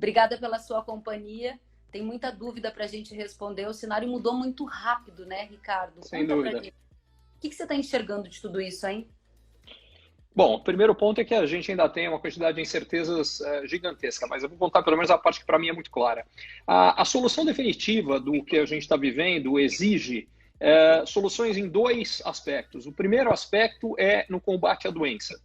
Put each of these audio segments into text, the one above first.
Obrigada pela sua companhia. Tem muita dúvida para a gente responder. O cenário mudou muito rápido, né, Ricardo? Sem dúvida. O que você está enxergando de tudo isso, hein? Bom, o primeiro ponto é que a gente ainda tem uma quantidade de incertezas gigantesca, mas eu vou contar pelo menos a parte que para mim é muito clara. A solução definitiva do que a gente está vivendo exige soluções em dois aspectos. O primeiro aspecto é no combate à doença.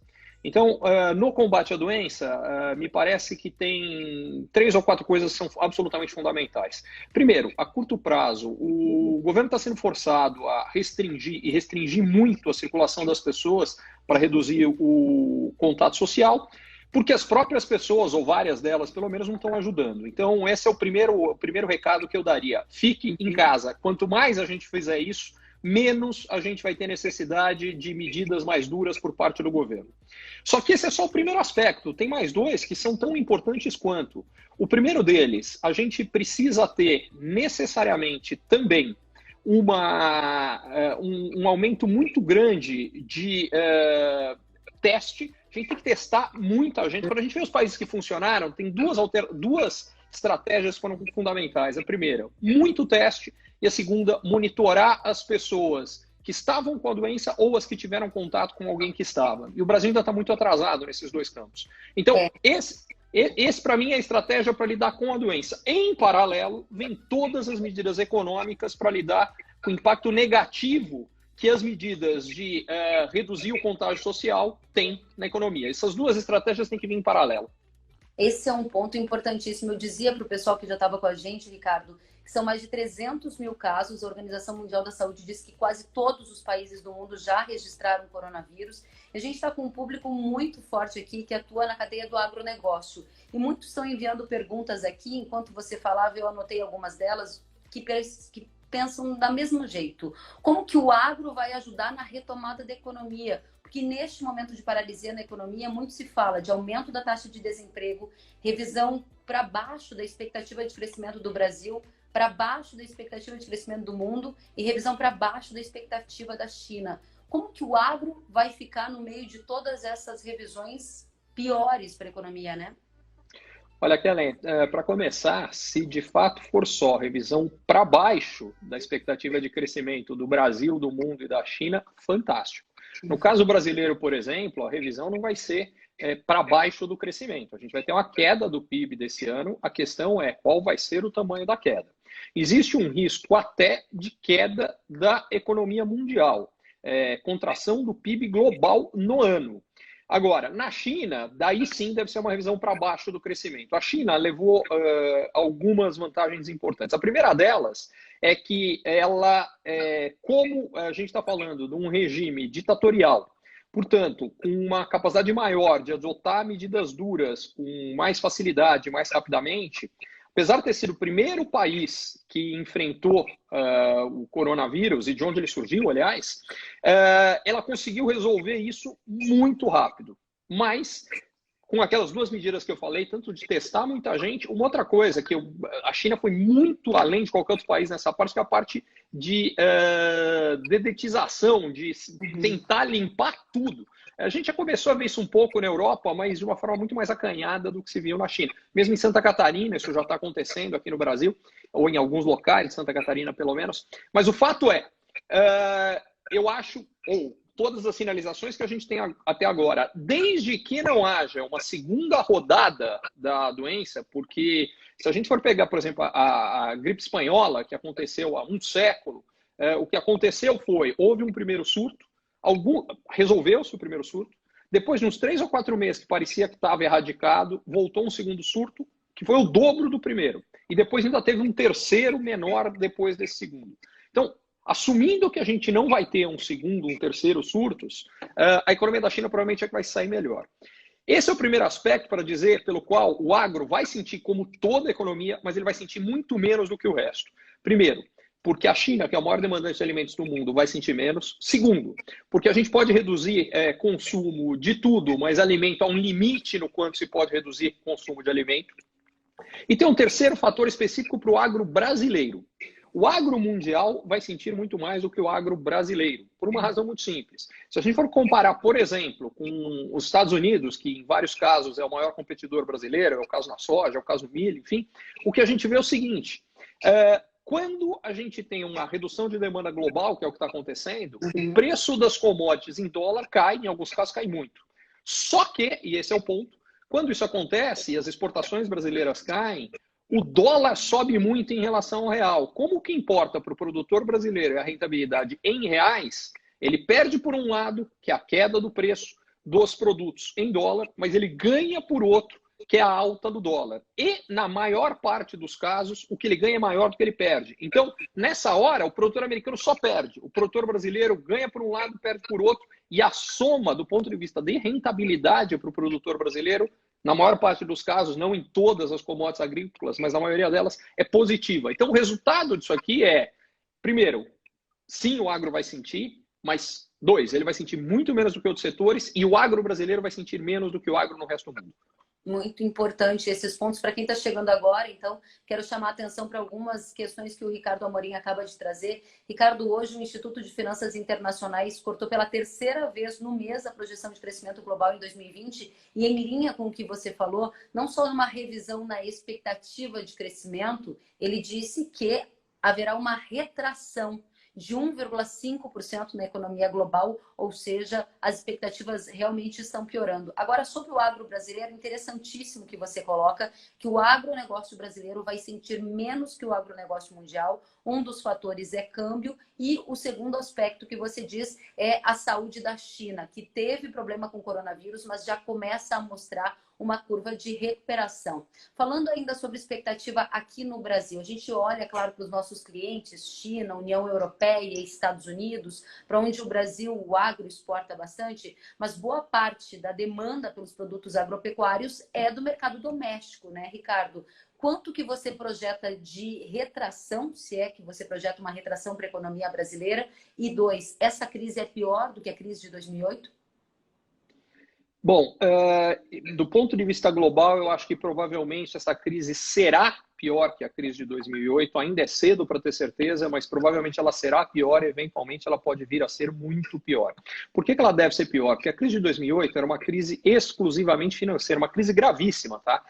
Então, no combate à doença, me parece que tem 3 ou 4 coisas que são absolutamente fundamentais. Primeiro, a curto prazo, o governo está sendo forçado a restringir muito a circulação das pessoas para reduzir o contato social, porque as próprias pessoas, ou várias delas, pelo menos, não estão ajudando. Então, esse é o primeiro recado que eu daria. Fique em casa. Quanto mais a gente fizer isso, menos a gente vai ter necessidade de medidas mais duras por parte do governo. Só que esse é só o primeiro aspecto. Tem mais dois que são tão importantes quanto. O primeiro deles, a gente precisa ter necessariamente também um aumento muito grande de teste. A gente tem que testar muita gente. Quando a gente vê os países que funcionaram, tem duas estratégias que foram fundamentais. A primeira, muito teste. E a segunda, monitorar as pessoas que estavam com a doença ou as que tiveram contato com alguém que estava. E o Brasil ainda está muito atrasado nesses dois campos. Então, esse para mim é a estratégia para lidar com a doença. Em paralelo, vem todas as medidas econômicas para lidar com o impacto negativo que as medidas de reduzir o contágio social têm na economia. Essas duas estratégias têm que vir em paralelo. Esse é um ponto importantíssimo. Eu dizia para o pessoal que já estava com a gente, Ricardo, que são mais de 300 mil casos. A Organização Mundial da Saúde diz que quase todos os países do mundo já registraram coronavírus. E a gente está com um público muito forte aqui que atua na cadeia do agronegócio. E muitos estão enviando perguntas aqui. Enquanto você falava, eu anotei algumas delas que pensam da mesmo jeito. Como que o agro vai ajudar na retomada da economia? Porque neste momento de paralisia na economia, muito se fala de aumento da taxa de desemprego, revisão para baixo da expectativa de crescimento do Brasil, para baixo da expectativa de crescimento do mundo e revisão para baixo da expectativa da China. Como que o agro vai ficar no meio de todas essas revisões piores para a economia, né? Olha, Kellen, para começar, se de fato for só revisão para baixo da expectativa de crescimento do Brasil, do mundo e da China, fantástico. No caso brasileiro, por exemplo, a revisão não vai ser para baixo do crescimento. A gente vai ter uma queda do PIB desse ano. A questão é qual vai ser o tamanho da queda. Existe um risco até de queda da economia mundial, contração do PIB global no ano. Agora, na China, daí sim deve ser uma revisão para baixo do crescimento. A China levou algumas vantagens importantes. A primeira delas é que ela, como a gente está falando de um regime ditatorial, portanto, com uma capacidade maior de adotar medidas duras com mais facilidade, mais rapidamente, apesar de ter sido o primeiro país que enfrentou o coronavírus, e de onde ele surgiu, aliás, ela conseguiu resolver isso muito rápido. Mas, com aquelas duas medidas que eu falei, tanto de testar muita gente, uma outra coisa, que a China foi muito além de qualquer outro país nessa parte, que é a parte de dedetização, de tentar limpar tudo. A gente já começou a ver isso um pouco na Europa, mas de uma forma muito mais acanhada do que se viu na China. Mesmo em Santa Catarina, isso já está acontecendo aqui no Brasil, ou em alguns locais, de Santa Catarina pelo menos. Mas o fato é, eu acho, ou todas as sinalizações que a gente tem até agora, desde que não haja uma segunda rodada da doença, porque se a gente for pegar, por exemplo, a gripe espanhola, que aconteceu há um século, o que aconteceu foi, houve um primeiro surto, resolveu-se o primeiro surto. Depois de uns 3 ou 4 meses que parecia que estava erradicado, voltou um segundo surto, que foi o dobro do primeiro. E depois ainda teve um terceiro menor depois desse segundo. Então, assumindo que a gente não vai ter um segundo, um terceiro surtos, a economia da China provavelmente é que vai sair melhor. Esse é o primeiro aspecto para dizer pelo qual o agro vai sentir como toda a economia, mas ele vai sentir muito menos do que o resto. Primeiro, porque a China, que é o maior demandante de alimentos do mundo, vai sentir menos. Segundo, porque a gente pode reduzir consumo de tudo, mas alimento há um limite no quanto se pode reduzir consumo de alimento. E tem um terceiro fator específico para o agro brasileiro. O agro mundial vai sentir muito mais do que o agro brasileiro, por uma razão muito simples. Se a gente for comparar, por exemplo, com os Estados Unidos, que em vários casos é o maior competidor brasileiro, é o caso na soja, é o caso do milho, enfim, o que a gente vê é o seguinte, quando a gente tem uma redução de demanda global, que é o que está acontecendo, o preço das commodities em dólar cai, em alguns casos cai muito. Só que, e esse é o ponto, quando isso acontece e as exportações brasileiras caem, o dólar sobe muito em relação ao real. Como o que importa para o produtor brasileiro é a rentabilidade em reais, ele perde por um lado, que é a queda do preço dos produtos em dólar, mas ele ganha por outro, que é a alta do dólar. E, na maior parte dos casos, o que ele ganha é maior do que ele perde. Então, nessa hora, o produtor americano só perde. O produtor brasileiro ganha por um lado, perde por outro, e a soma, do ponto de vista de rentabilidade para o produtor brasileiro, na maior parte dos casos, não em todas as commodities agrícolas, mas na maioria delas, é positiva. Então, o resultado disso aqui é, primeiro, sim, o agro vai sentir, mas, dois, ele vai sentir muito menos do que outros setores e o agro brasileiro vai sentir menos do que o agro no resto do mundo. Muito importante esses pontos para quem está chegando agora. Então, quero chamar a atenção para algumas questões que o Ricardo Amorim acaba de trazer. Ricardo, hoje o Instituto de Finanças Internacionais cortou pela terceira vez no mês a projeção de crescimento global em 2020 e em linha com o que você falou, não só uma revisão na expectativa de crescimento, ele disse que haverá uma retração de 1,5% na economia global, ou seja, as expectativas realmente estão piorando. Agora, sobre o agro brasileiro, interessantíssimo que você coloca que o agronegócio brasileiro vai sentir menos que o agronegócio mundial. Um dos fatores é câmbio e o segundo aspecto que você diz é a saúde da China, que teve problema com o coronavírus, mas já começa a mostrar uma curva de recuperação. Falando ainda sobre expectativa aqui no Brasil, a gente olha, claro, para os nossos clientes, China, União Europeia e Estados Unidos, para onde o Brasil, o agro, exporta bastante, mas boa parte da demanda pelos produtos agropecuários é do mercado doméstico, né, Ricardo? Quanto que você projeta de retração, se é que você projeta uma retração para a economia brasileira? E dois, essa crise é pior do que a crise de 2008? Bom, do ponto de vista global, eu acho que provavelmente essa crise será pior que a crise de 2008. Ainda é cedo para ter certeza, mas provavelmente ela será pior e eventualmente ela pode vir a ser muito pior. Por que ela deve ser pior? Porque a crise de 2008 era uma crise exclusivamente financeira, uma crise gravíssima, tá?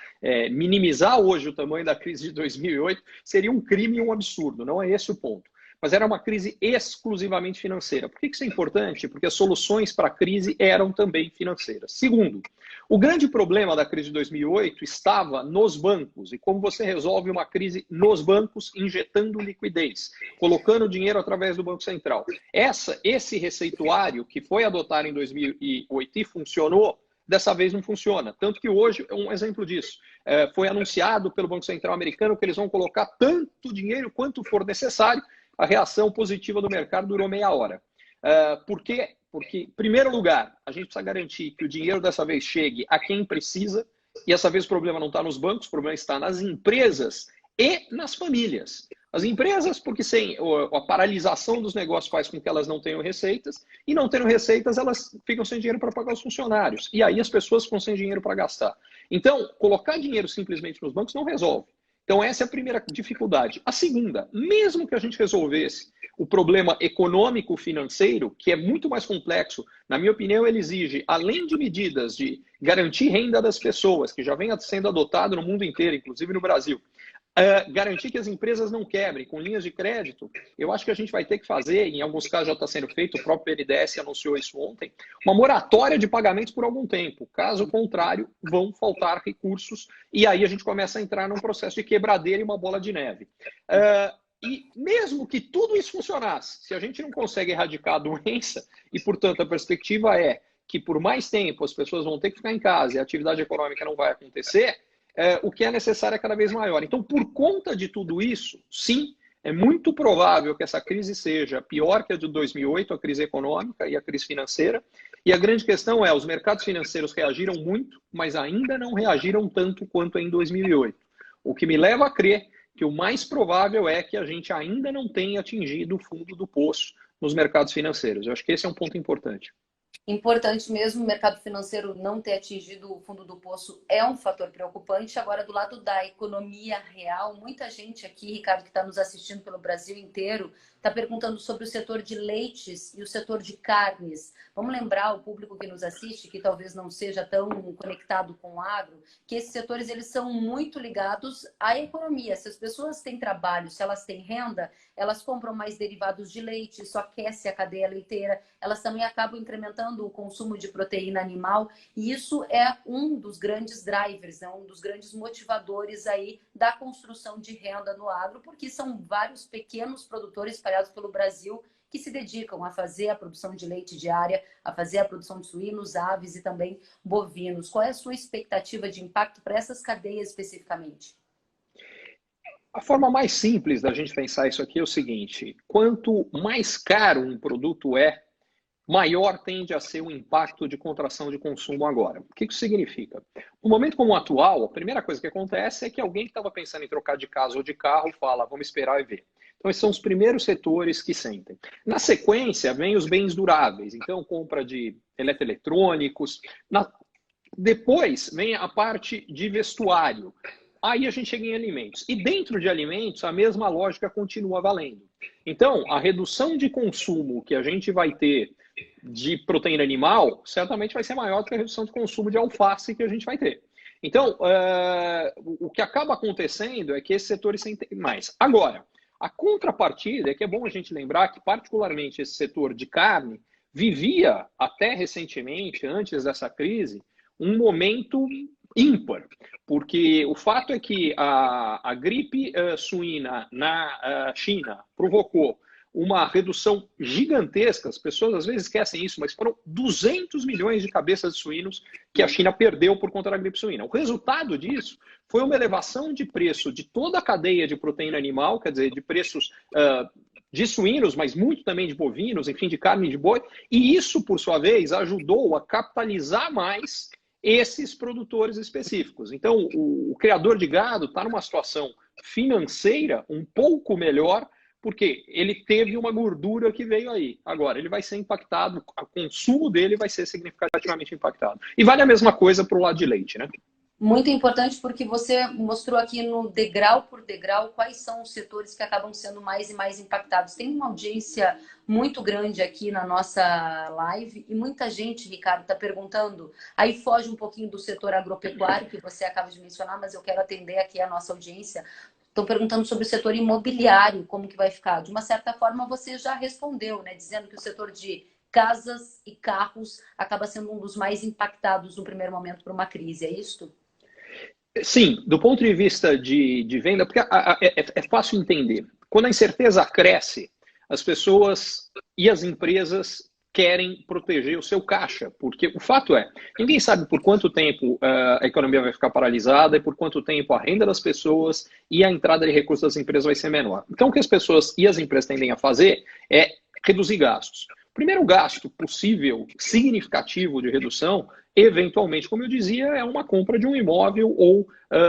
Minimizar hoje o tamanho da crise de 2008 seria um crime e um absurdo, não é esse o ponto. Mas era uma crise exclusivamente financeira. Por que isso é importante? Porque as soluções para a crise eram também financeiras. Segundo, o grande problema da crise de 2008 estava nos bancos. E como você resolve uma crise nos bancos, injetando liquidez, colocando dinheiro através do Banco Central. Esse receituário que foi adotado em 2008 e funcionou, dessa vez não funciona. Tanto que hoje é um exemplo disso. Foi anunciado pelo Banco Central americano que eles vão colocar tanto dinheiro quanto for necessário. A reação positiva do mercado durou meia hora. Por quê? Porque, em primeiro lugar, a gente precisa garantir que o dinheiro dessa vez chegue a quem precisa, e dessa vez o problema não está nos bancos, o problema está nas empresas e nas famílias. As empresas, porque sem a paralisação dos negócios faz com que elas não tenham receitas, e não tendo receitas, elas ficam sem dinheiro para pagar os funcionários. E aí as pessoas ficam sem dinheiro para gastar. Então, colocar dinheiro simplesmente nos bancos não resolve. Então, essa é a primeira dificuldade. A segunda, mesmo que a gente resolvesse o problema econômico-financeiro, que é muito mais complexo, na minha opinião, ele exige, além de medidas de garantir renda das pessoas, que já vem sendo adotado no mundo inteiro, inclusive no Brasil, garantir que as empresas não quebrem com linhas de crédito, eu acho que a gente vai ter que fazer, em alguns casos já está sendo feito, o próprio BNDES anunciou isso ontem, uma moratória de pagamentos por algum tempo. Caso contrário, vão faltar recursos e aí a gente começa a entrar num processo de quebradeira e uma bola de neve. E mesmo que tudo isso funcionasse, se a gente não consegue erradicar a doença, e portanto a perspectiva é que por mais tempo as pessoas vão ter que ficar em casa e a atividade econômica não vai acontecer, o que é necessário é cada vez maior. Então, por conta de tudo isso, sim, é muito provável que essa crise seja pior que a de 2008, a crise econômica e a crise financeira. E a grande questão é, os mercados financeiros reagiram muito, mas ainda não reagiram tanto quanto em 2008. O que me leva a crer que o mais provável é que a gente ainda não tenha atingido o fundo do poço nos mercados financeiros. Eu acho que esse é um ponto importante. Importante mesmo, o mercado financeiro não ter atingido o fundo do poço é um fator preocupante. Agora, do lado da economia real, muita gente aqui, Ricardo, que está nos assistindo pelo Brasil inteiro, está perguntando sobre o setor de leites e o setor de carnes. Vamos lembrar o público que nos assiste, que talvez não seja tão conectado com o agro, que esses setores eles são muito ligados à economia. Se as pessoas têm trabalho, se elas têm renda, elas compram mais derivados de leite, isso aquece a cadeia leiteira, elas também acabam incrementando o consumo de proteína animal, e isso é um dos grandes drivers, é um dos grandes motivadores aí da construção de renda no agro, porque são vários pequenos produtores espalhados pelo Brasil que se dedicam a fazer a produção de leite diária, a fazer a produção de suínos, aves e também bovinos. Qual é a sua expectativa de impacto para essas cadeias especificamente? A forma mais simples da gente pensar isso aqui é o seguinte: quanto mais caro um produto é, maior tende a ser o impacto de contração de consumo agora. O que isso significa? No momento como o atual, a primeira coisa que acontece é que alguém que estava pensando em trocar de casa ou de carro fala, vamos esperar e ver. Então, esses são os primeiros setores que sentem. Na sequência, vem os bens duráveis. Então, compra de eletroeletrônicos. Depois, vem a parte de vestuário. Aí a gente chega em alimentos. E dentro de alimentos, a mesma lógica continua valendo. Então, a redução de consumo que a gente vai ter de proteína animal, certamente vai ser maior do que a redução de consumo de alface que a gente vai ter. Então, o que acaba acontecendo é que esses setores sentem mais. Agora, a contrapartida é que é bom a gente lembrar que, particularmente, esse setor de carne vivia, até recentemente, antes dessa crise, um momento ímpar, porque o fato é que a gripe suína na China provocou uma redução gigantesca, as pessoas às vezes esquecem isso, mas foram 200 milhões de cabeças de suínos que a China perdeu por conta da gripe suína. O resultado disso foi uma elevação de preço de toda a cadeia de proteína animal, quer dizer, de preços de suínos, mas muito também de bovinos, enfim, de carne de boi, e isso, por sua vez, ajudou a capitalizar mais esses produtores específicos. Então, o criador de gado está numa situação financeira um pouco melhor, porque ele teve uma gordura que veio aí. Agora, ele vai ser impactado, o consumo dele vai ser significativamente impactado. E vale a mesma coisa para o lado de leite, né? Muito importante porque você mostrou aqui no degrau por degrau quais são os setores que acabam sendo mais e mais impactados. Tem uma audiência muito grande aqui na nossa live e muita gente, Ricardo, está perguntando. Aí foge um pouquinho do setor agropecuário que você acaba de mencionar, mas eu quero atender aqui a nossa audiência. Estão perguntando sobre o setor imobiliário, como que vai ficar. De uma certa forma, você já respondeu, né? Dizendo que o setor de casas e carros acaba sendo um dos mais impactados no primeiro momento por uma crise, é isso? Sim, do ponto de vista de venda, porque é fácil entender. Quando a incerteza cresce, as pessoas e as empresas querem proteger o seu caixa, porque o fato é, ninguém sabe por quanto tempo a economia vai ficar paralisada e por quanto tempo a renda das pessoas e a entrada de recursos das empresas vai ser menor. Então, o que as pessoas e as empresas tendem a fazer é reduzir gastos. O primeiro gasto possível, significativo de redução, eventualmente, como eu dizia, é uma compra de um imóvel ou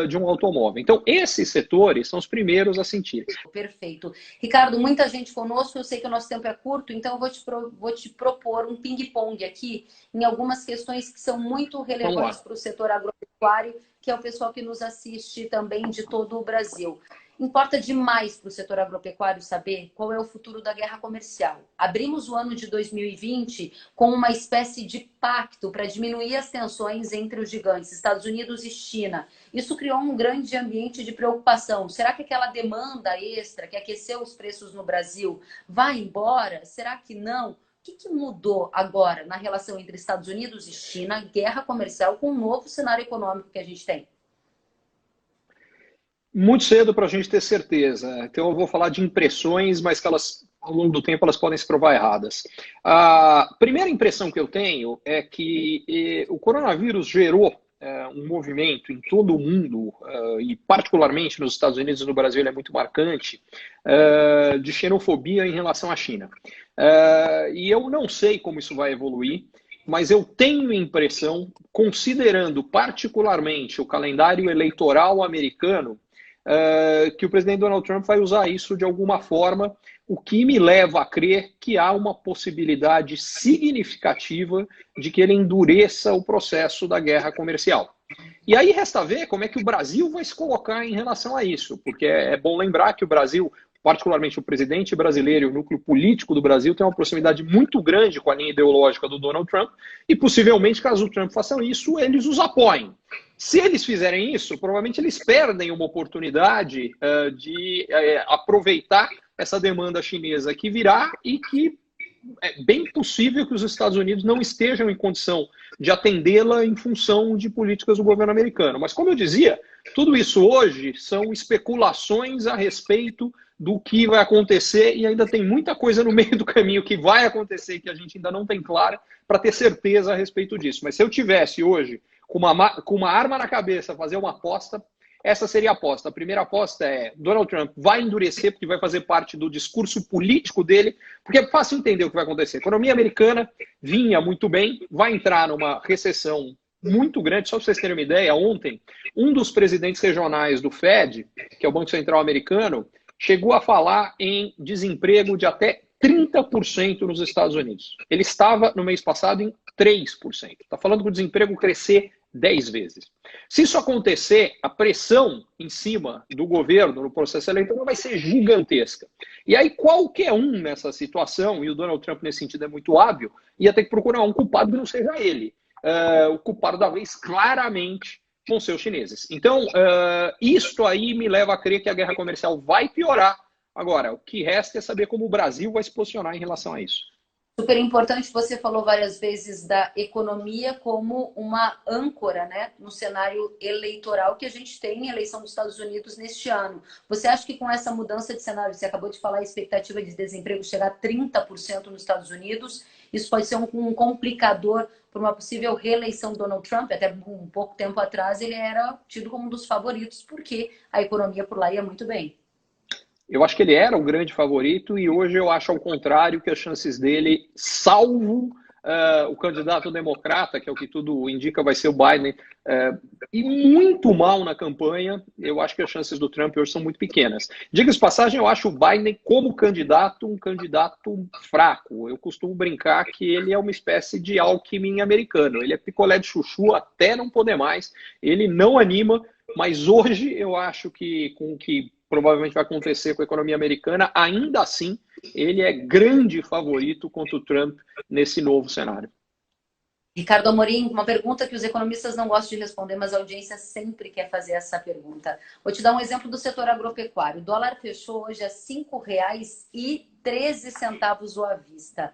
de um automóvel. Então, esses setores são os primeiros a sentir. Perfeito. Ricardo, muita gente conosco, eu sei que o nosso tempo é curto, então eu vou te propor um ping-pong aqui em algumas questões que são muito relevantes para o setor agropecuário, que é o pessoal que nos assiste também de todo o Brasil. Importa demais para o setor agropecuário saber qual é o futuro da guerra comercial. Abrimos o ano de 2020 com uma espécie de pacto para diminuir as tensões entre os gigantes, Estados Unidos e China. Isso criou um grande ambiente de preocupação. Será que aquela demanda extra que aqueceu os preços no Brasil vai embora? Será que não? O que mudou agora na relação entre Estados Unidos e China, guerra comercial, com o novo cenário econômico que a gente tem? Muito cedo para a gente ter certeza. Então, eu vou falar de impressões, mas que elas, ao longo do tempo, elas podem se provar erradas. A primeira impressão que eu tenho é que o coronavírus gerou um movimento em todo o mundo, e particularmente nos Estados Unidos e no Brasil ele é muito marcante, de xenofobia em relação à China. E eu não sei como isso vai evoluir, mas eu tenho impressão, considerando particularmente o calendário eleitoral americano, que o presidente Donald Trump vai usar isso de alguma forma, o que me leva a crer que há uma possibilidade significativa de que ele endureça o processo da guerra comercial. E aí resta ver como é que o Brasil vai se colocar em relação a isso, porque é bom lembrar que o Brasil, particularmente o presidente brasileiro e o núcleo político do Brasil, tem uma proximidade muito grande com a linha ideológica do Donald Trump, e possivelmente, caso o Trump faça isso, eles os apoiem. Se eles fizerem isso, provavelmente eles perdem uma oportunidade de aproveitar essa demanda chinesa que virá e que é bem possível que os Estados Unidos não estejam em condição de atendê-la em função de políticas do governo americano. Mas, como eu dizia, tudo isso hoje são especulações a respeito do que vai acontecer e ainda tem muita coisa no meio do caminho que vai acontecer que a gente ainda não tem clara para ter certeza a respeito disso. Mas se eu tivesse hoje com uma arma na cabeça fazer uma aposta, essa seria a aposta. A primeira aposta é Donald Trump vai endurecer porque vai fazer parte do discurso político dele, porque é fácil entender o que vai acontecer. A economia americana vinha muito bem, vai entrar numa recessão muito grande. Só para vocês terem uma ideia, ontem, um dos presidentes regionais do Fed, que é o Banco Central americano, chegou a falar em desemprego de até 30% nos Estados Unidos. Ele estava, no mês passado, em 3%. Está falando que o desemprego crescer 10 vezes. Se isso acontecer, a pressão em cima do governo no processo eleitoral vai ser gigantesca. E aí qualquer um nessa situação, e o Donald Trump nesse sentido é muito hábil, ia ter que procurar um culpado que não seja ele. O culpado da vez claramente vão ser os chineses. Então, isto aí me leva a crer que a guerra comercial vai piorar. Agora, o que resta é saber como o Brasil vai se posicionar em relação a isso. Super importante, você falou várias vezes da economia como uma âncora, né, no cenário eleitoral que a gente tem em eleição dos Estados Unidos neste ano. Você acha que com essa mudança de cenário, você acabou de falar, a expectativa de desemprego chegar a 30% nos Estados Unidos, isso pode ser um complicador para uma possível reeleição do Donald Trump? Até um pouco tempo atrás ele era tido como um dos favoritos, porque a economia por lá ia muito bem. Eu acho que ele era o grande favorito e hoje eu acho ao contrário que as chances dele, salvo o candidato democrata, que é o que tudo indica vai ser o Biden, e muito mal na campanha, eu acho que as chances do Trump hoje são muito pequenas. Diga-se de passagem, eu acho o Biden como candidato um candidato fraco. Eu costumo brincar que ele é uma espécie de Alckmin americano. Ele é picolé de chuchu até não poder mais. Ele não anima, mas hoje eu acho que com o que provavelmente vai acontecer com a economia americana, ainda assim, ele é grande favorito contra o Trump nesse novo cenário. Ricardo Amorim, uma pergunta que os economistas não gostam de responder, mas a audiência sempre quer fazer essa pergunta. Vou te dar um exemplo do setor agropecuário. O dólar fechou hoje a R$ 5,13 à vista.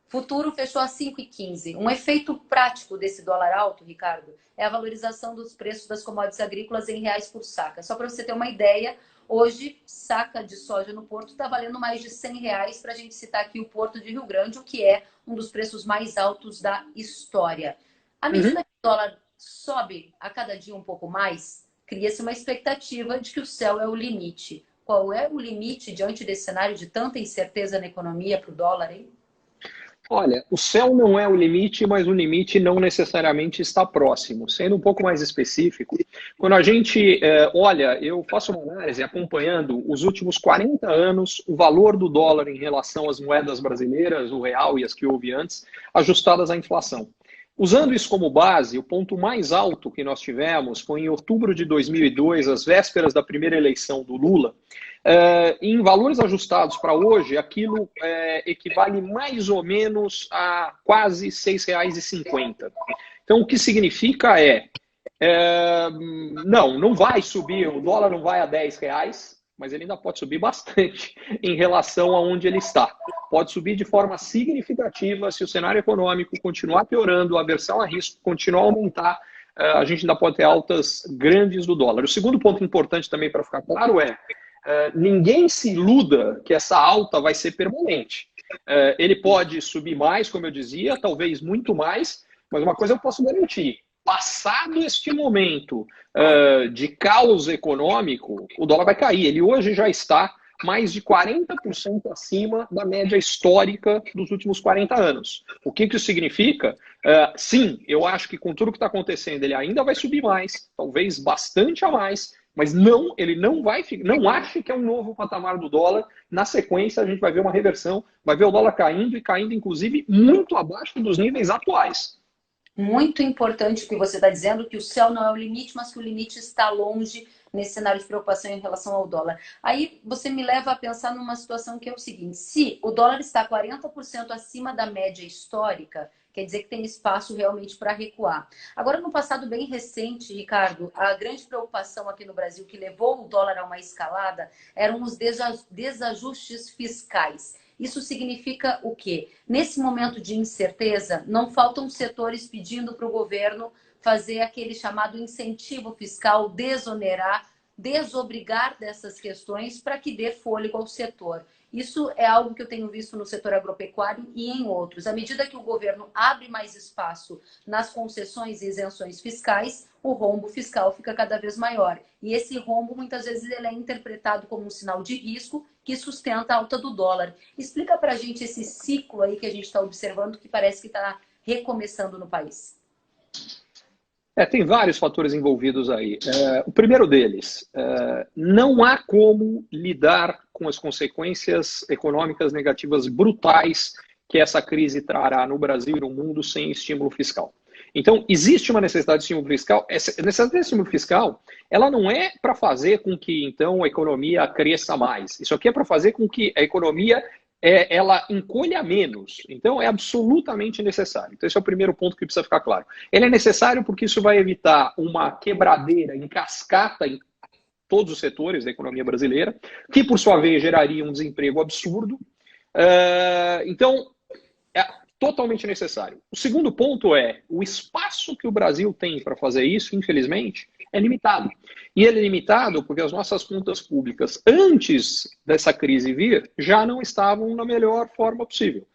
Futuro fechou a 5,15. Um efeito prático desse dólar alto, Ricardo, é a valorização dos preços das commodities agrícolas em reais por saca. Só para você ter uma ideia, hoje, saca de soja no Porto está valendo mais de R$ 100, para a gente citar aqui o Porto de Rio Grande, o que é um dos preços mais altos da história. À medida que o dólar sobe a cada dia um pouco mais, cria-se uma expectativa de que o céu é o limite. Qual é o limite diante desse cenário de tanta incerteza na economia para o dólar, hein? Olha, o céu não é o limite, mas o limite não necessariamente está próximo. Sendo um pouco mais específico, quando a gente olha, eu faço uma análise acompanhando os últimos 40 anos, o valor do dólar em relação às moedas brasileiras, o real e as que houve antes, ajustadas à inflação. Usando isso como base, o ponto mais alto que nós tivemos foi em outubro de 2002, às vésperas da primeira eleição do Lula. Em valores ajustados para hoje, aquilo equivale mais ou menos a quase R$ 6,50. Então, o que significa não vai subir, o dólar não vai a R$ 10, mas ele ainda pode subir bastante em relação a onde ele está. Pode subir de forma significativa se o cenário econômico continuar piorando, a aversão a risco continuar a aumentar, a gente ainda pode ter altas grandes do dólar. O segundo ponto importante também para ficar claro ninguém se iluda que essa alta vai ser permanente. Ele pode subir mais, como eu dizia, talvez muito mais, mas uma coisa eu posso garantir. Passado este momento de caos econômico, o dólar vai cair. Ele hoje já está mais de 40% acima da média histórica dos últimos 40 anos. O que isso significa? Sim, eu acho que com tudo que está acontecendo, ele ainda vai subir mais, talvez bastante a mais, Mas não, ele não vai, não acha que é um novo patamar do dólar. Na sequência, a gente vai ver uma reversão, vai ver o dólar caindo e caindo, inclusive, muito abaixo dos níveis atuais. Muito importante o que você está dizendo, que o céu não é o limite, mas que o limite está longe nesse cenário de preocupação em relação ao dólar. Aí você me leva a pensar numa situação que é o seguinte: se o dólar está 40% acima da média histórica, quer dizer que tem espaço realmente para recuar. Agora, no passado bem recente, Ricardo, a grande preocupação aqui no Brasil que levou o dólar a uma escalada eram os desajustes fiscais. Isso significa o quê? Nesse momento de incerteza, não faltam setores pedindo para o governo fazer aquele chamado incentivo fiscal, desonerar, desobrigar dessas questões para que dê fôlego ao setor. Isso é algo que eu tenho visto no setor agropecuário e em outros. À medida que o governo abre mais espaço nas concessões e isenções fiscais, o rombo fiscal fica cada vez maior. E esse rombo, muitas vezes, ele é interpretado como um sinal de risco que sustenta a alta do dólar. Explica para a gente esse ciclo aí que a gente está observando, que parece que está recomeçando no país. Tem vários fatores envolvidos aí. O primeiro deles, não há como lidar com as consequências econômicas negativas brutais que essa crise trará no Brasil e no mundo sem estímulo fiscal. Então, existe uma necessidade de estímulo fiscal. Essa necessidade de estímulo fiscal, ela não é para fazer com que, então, a economia cresça mais. Isso aqui é para fazer com que a economia ela encolha menos. Então, é absolutamente necessário. Então, esse é o primeiro ponto que precisa ficar claro. Ele é necessário porque isso vai evitar uma quebradeira em cascata em todos os setores da economia brasileira, que, por sua vez, geraria um desemprego absurdo. Então, é totalmente necessário. O segundo ponto é o espaço que o Brasil tem para fazer isso, infelizmente, é limitado. E ele é limitado porque as nossas contas públicas, antes dessa crise vir, já não estavam na melhor forma possível.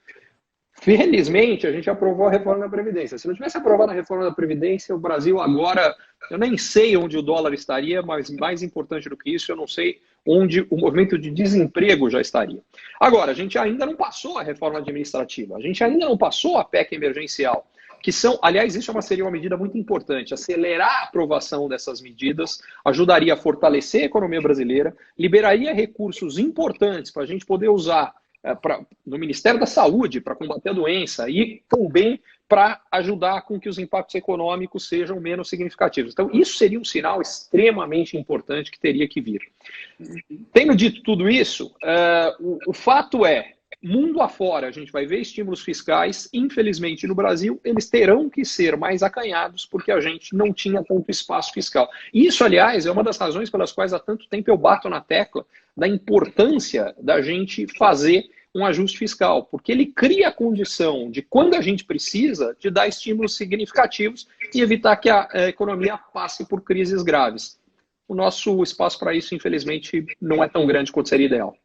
Felizmente, a gente aprovou a reforma da Previdência. Se não tivesse aprovado a reforma da Previdência, o Brasil agora, eu nem sei onde o dólar estaria, mas mais importante do que isso, eu não sei onde o movimento de desemprego já estaria. Agora, a gente ainda não passou a reforma administrativa, a gente ainda não passou a PEC emergencial, que são, aliás, isso seria uma medida muito importante. Acelerar a aprovação dessas medidas ajudaria a fortalecer a economia brasileira, liberaria recursos importantes para a gente poder usar no Ministério da Saúde para combater a doença e também para ajudar com que os impactos econômicos sejam menos significativos. Então, isso seria um sinal extremamente importante que teria que vir. Tendo dito tudo isso, o fato é, mundo afora, a gente vai ver estímulos fiscais, infelizmente no Brasil, eles terão que ser mais acanhados porque a gente não tinha tanto espaço fiscal. Isso, aliás, é uma das razões pelas quais há tanto tempo eu bato na tecla da importância da gente fazer um ajuste fiscal, porque ele cria a condição de, quando a gente precisa, de dar estímulos significativos e evitar que a economia passe por crises graves. O nosso espaço para isso, infelizmente, não é tão grande quanto seria ideal.